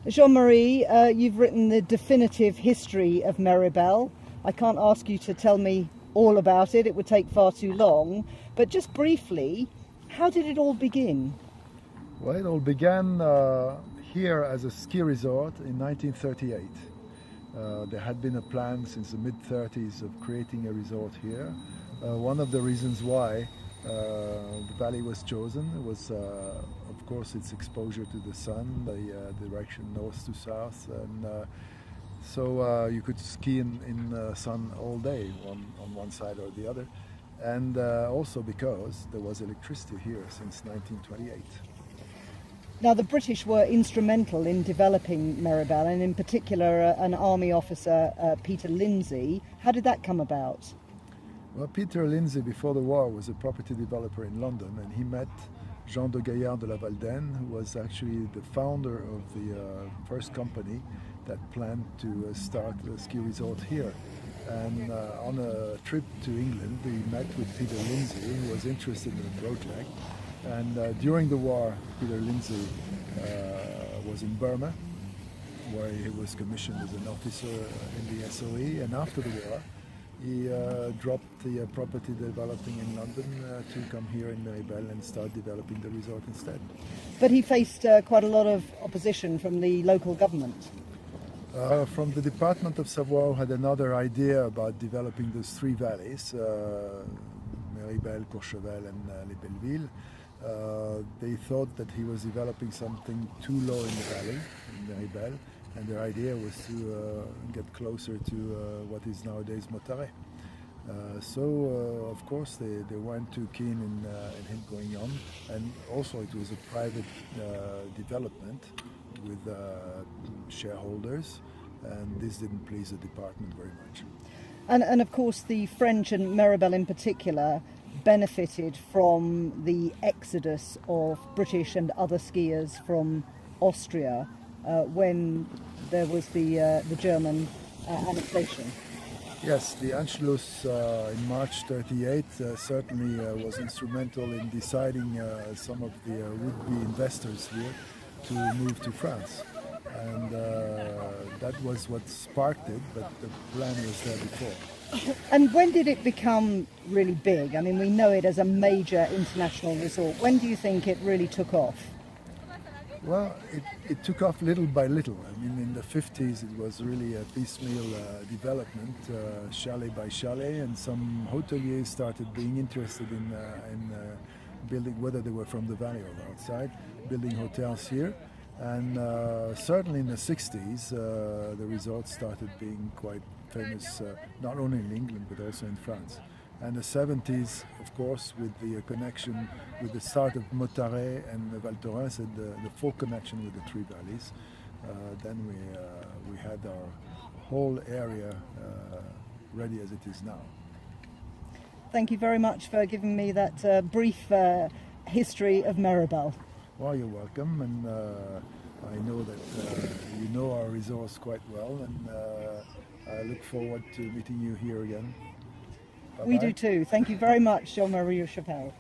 Jean Marie, you've written the definitive history of Meribel. I can't ask you to tell me all about it, it would take far too long, but just briefly, how did it all begin? Well, it all began here as a ski resort in 1938. There had been a plan since the mid-30s of creating a resort here. One of the reasons why the valley was chosen was, of course, its exposure to the sun, the direction north to south, and so you could ski in the sun all day on one side or the other, and also because there was electricity here since 1928. Now, the British were instrumental in developing Meribel, and in particular an army officer, Peter Lindsay. How did that come about? Well, Peter Lindsay, before the war, was a property developer in London, and he met Jean de Gaillard de la Valdaine, who was actually the founder of the first company that planned to start a ski resort here. And on a trip to England, he met with Peter Lindsay, who was interested in the project. And during the war, Peter Lindsay was in Burma, where he was commissioned as an officer in the SOE. And after the war, he dropped the property developing in London to come here in Meribel and start developing the resort instead. But he faced quite a lot of opposition from the local government. From the Department of Savoie, who had another idea about developing those three valleys, Meribel, Courchevel and Les Belleville. They thought that he was developing something too low in the valley, in Meribel, and their idea was to get closer to what is nowadays Motaret. So, of course, they weren't too keen in him going on, and also it was a private development with shareholders, and this didn't please the department very much. And of course, the French and Meribel in particular benefited from the exodus of British and other skiers from Austria when there was the German annexation. Yes, the Anschluss in March 38 certainly was instrumental in deciding some of the would-be investors here to move to France. And that was what sparked it, but the plan was there before. And when did it become really big? I mean, we know it as a major international resort. When do you think it really took off? Well, it took off little by little. I mean, in the 50s it was really a piecemeal development, chalet by chalet, and some hoteliers started being interested in building, whether they were from the valley or outside, building hotels here. And certainly in the 60s, the resort started being quite famous, not only in England but also in France. And the 70s, of course, with the connection with the start of Motaret and Val Thorens, and the full connection with the three valleys, then we had our whole area ready as it is now. Thank you very much for giving me that brief history of Meribel. Well, you're welcome, and I know that you know our resource quite well, and I look forward to meeting you here again. Bye-bye. We do too. Thank you very much, Jean Marie Choffel.